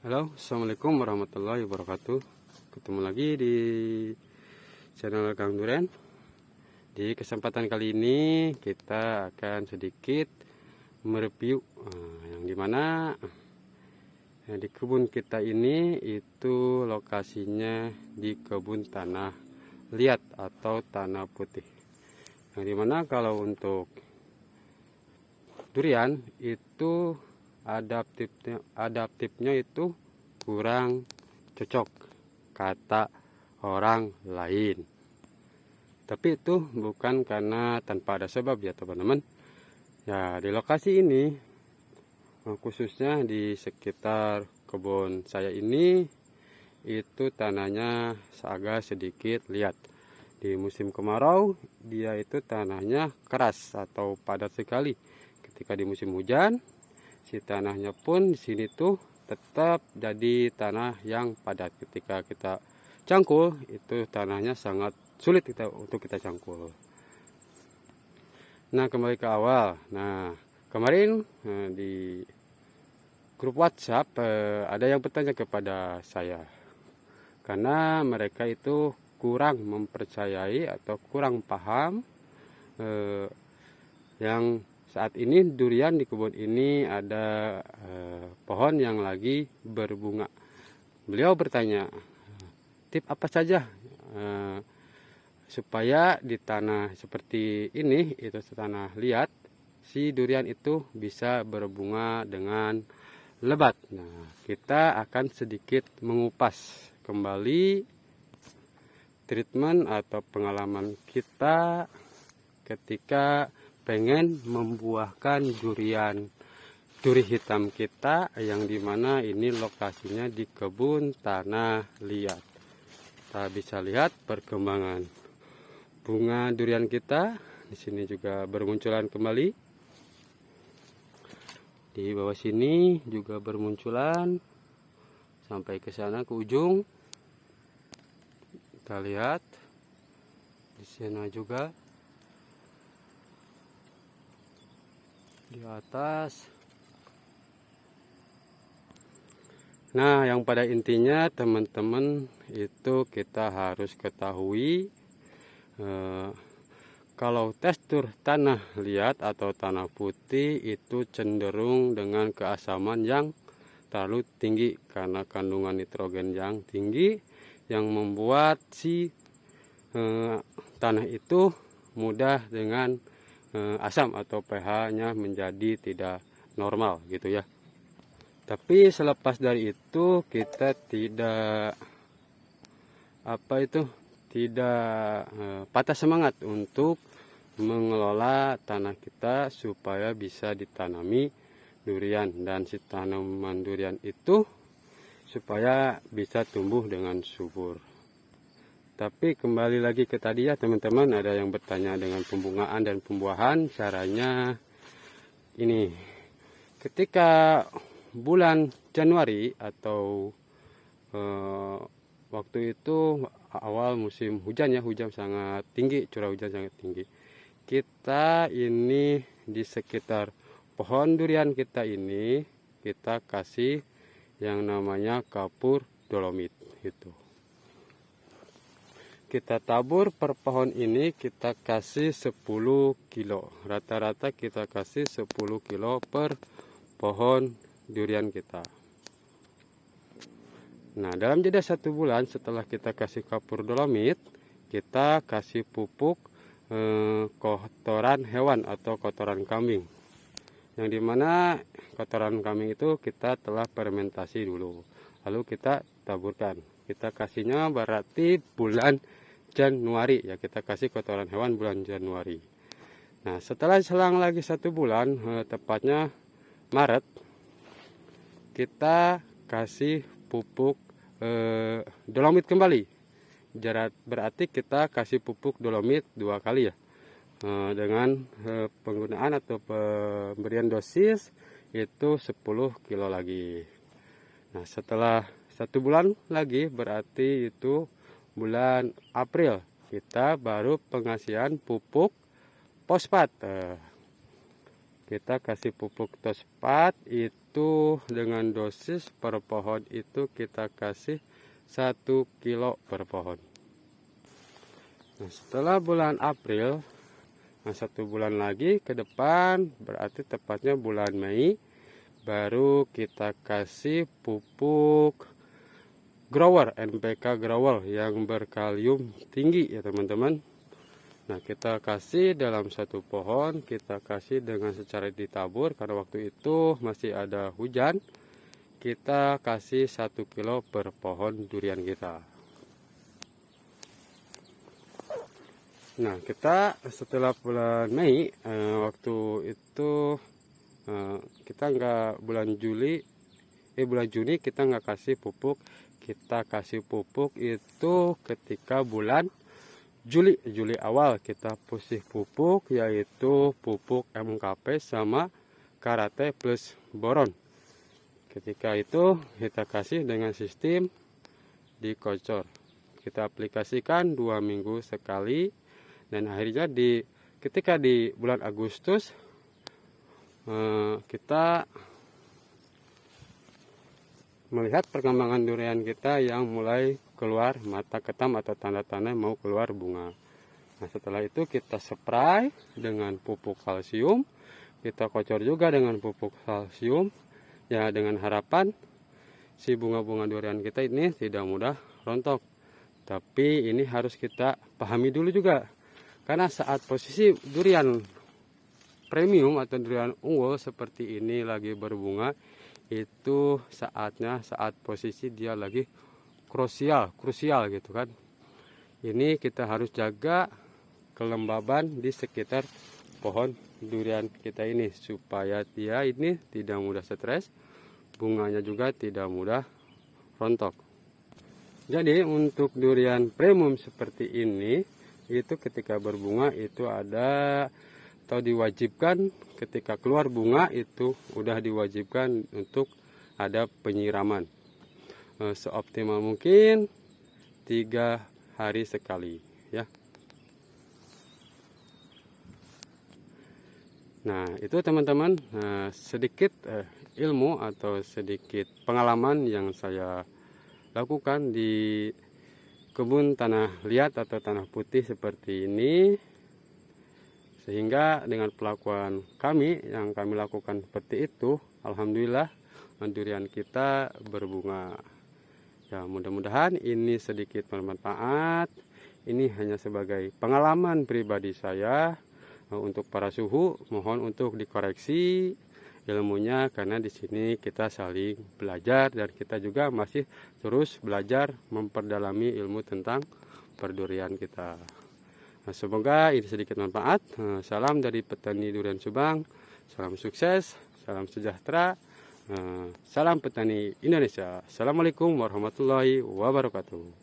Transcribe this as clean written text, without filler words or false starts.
Halo, assalamualaikum warahmatullahi wabarakatuh. Ketemu lagi di channel Kang Duren. Di kesempatan kali ini kita akan sedikit mereview yang dimana di kebun kita ini itu lokasinya di kebun tanah liat atau tanah putih. Yang dimana kalau untuk durian itu adaptifnya itu kurang cocok kata orang lain, tapi itu bukan karena tanpa ada sebab ya teman-teman. Ya, di lokasi ini khususnya di sekitar kebun saya ini itu tanahnya agak sedikit liat. Di musim kemarau dia itu tanahnya keras atau padat sekali. Ketika di musim hujan si tanahnya pun di sini tuh tetap jadi tanah yang padat. Ketika kita cangkul itu tanahnya sangat sulit untuk kita cangkul. Nah, kembali ke awal. Nah, kemarin di grup WhatsApp ada yang bertanya kepada saya karena mereka itu kurang mempercayai atau kurang paham yang saat ini durian di kebun ini ada pohon yang lagi berbunga. Beliau bertanya, tip apa saja supaya di tanah seperti ini, itu tanah liat, si durian itu bisa berbunga dengan lebat. Nah, kita akan sedikit mengupas kembali treatment atau pengalaman kita ketika pengen membuahkan duri hitam kita, yang dimana ini lokasinya di kebun tanah liat. Kita bisa lihat perkembangan bunga durian kita. Di sini juga bermunculan kembali. Di bawah sini juga bermunculan sampai ke sana ke ujung. Kita lihat di sana juga. Di atas. Nah, yang pada intinya teman-teman itu kita harus ketahui kalau tekstur tanah liat atau tanah putih itu cenderung dengan keasaman yang terlalu tinggi karena kandungan nitrogen yang tinggi yang membuat si tanah itu mudah dengan asam atau pH-nya menjadi tidak normal gitu ya. Tapi selepas dari itu kita tidak patah semangat untuk mengelola tanah kita supaya bisa ditanami durian, dan si tanaman durian itu supaya bisa tumbuh dengan subur. Tapi kembali lagi ke tadi ya teman-teman, ada yang bertanya dengan pembungaan dan pembuahan caranya ini. Ketika bulan Januari atau waktu itu awal musim hujan ya, hujan sangat tinggi, curah hujan sangat tinggi. Kita ini di sekitar pohon durian kita ini kita kasih yang namanya kapur dolomit itu. Kita tabur per pohon ini kita kasih 10 kilo. Rata-rata kita kasih 10 kilo per pohon durian kita. Nah, dalam jeda 1 bulan setelah kita kasih kapur dolomit, kita kasih pupuk kotoran hewan atau kotoran kambing. Yang dimana kotoran kambing itu kita telah fermentasi dulu. Lalu kita taburkan. Kita kasihnya berarti bulan Januari ya, kita kasih kotoran hewan bulan Januari. Nah, setelah selang lagi 1 bulan, tepatnya Maret, kita kasih pupuk dolomit kembali. Berarti kita kasih pupuk dolomit 2 kali ya, dengan penggunaan atau pemberian dosis itu 10 kilo lagi. Nah, setelah 1 bulan lagi berarti itu bulan April, kita baru pengasihan pupuk fosfat. kita kasih pupuk fosfat itu dengan dosis per pohon itu kita kasih 1 kilo per pohon. Nah, setelah bulan April, nah 1 bulan lagi ke depan, berarti tepatnya bulan Mei, baru kita kasih pupuk grower, NPK grower yang berkalium tinggi ya teman-teman. Nah, kita kasih dalam 1 pohon, kita kasih dengan secara ditabur karena waktu itu masih ada hujan. Kita kasih 1 kilo per pohon durian kita. Nah, kita setelah bulan Mei, waktu itu kita nggak bulan Juni kita nggak kasih pupuk. Kita kasih pupuk itu ketika bulan Juli awal kita kasih pupuk, yaitu pupuk MKP sama Karate plus boron. Ketika itu kita kasih dengan sistem dikocor. Kita aplikasikan 2 minggu sekali, dan akhirnya ketika di bulan Agustus kita melihat perkembangan durian kita yang mulai keluar mata ketam atau tanda-tanda mau keluar bunga. Nah, setelah itu kita spray dengan pupuk kalsium, kita kocor juga dengan pupuk kalsium, ya dengan harapan si bunga-bunga durian kita ini tidak mudah rontok. Tapi ini harus kita pahami dulu juga, karena saat posisi durian premium atau durian unggul seperti ini lagi berbunga, itu saatnya saat posisi dia lagi krusial gitu kan. Ini kita harus jaga kelembaban di sekitar pohon durian kita ini supaya dia ini tidak mudah stres, bunganya juga tidak mudah rontok. Jadi untuk durian premium seperti ini, itu ketika berbunga itu ada atau diwajibkan ketika keluar bunga itu udah diwajibkan untuk ada penyiraman seoptimal mungkin 3 hari sekali ya. Nah, itu teman-teman sedikit ilmu atau sedikit pengalaman yang saya lakukan di kebun tanah liat atau tanah putih seperti ini. Sehingga dengan pelakuan kami yang kami lakukan seperti itu, alhamdulillah durian kita berbunga. Ya, mudah-mudahan ini sedikit bermanfaat. Ini hanya sebagai pengalaman pribadi saya. Untuk para suhu, mohon untuk dikoreksi ilmunya, karena di sini kita saling belajar dan kita juga masih terus belajar memperdalami ilmu tentang perdurian kita. Nah, semoga ini sedikit manfaat. Salam dari petani durian Subang, salam sukses, salam sejahtera, salam petani Indonesia. Assalamualaikum warahmatullahi wabarakatuh.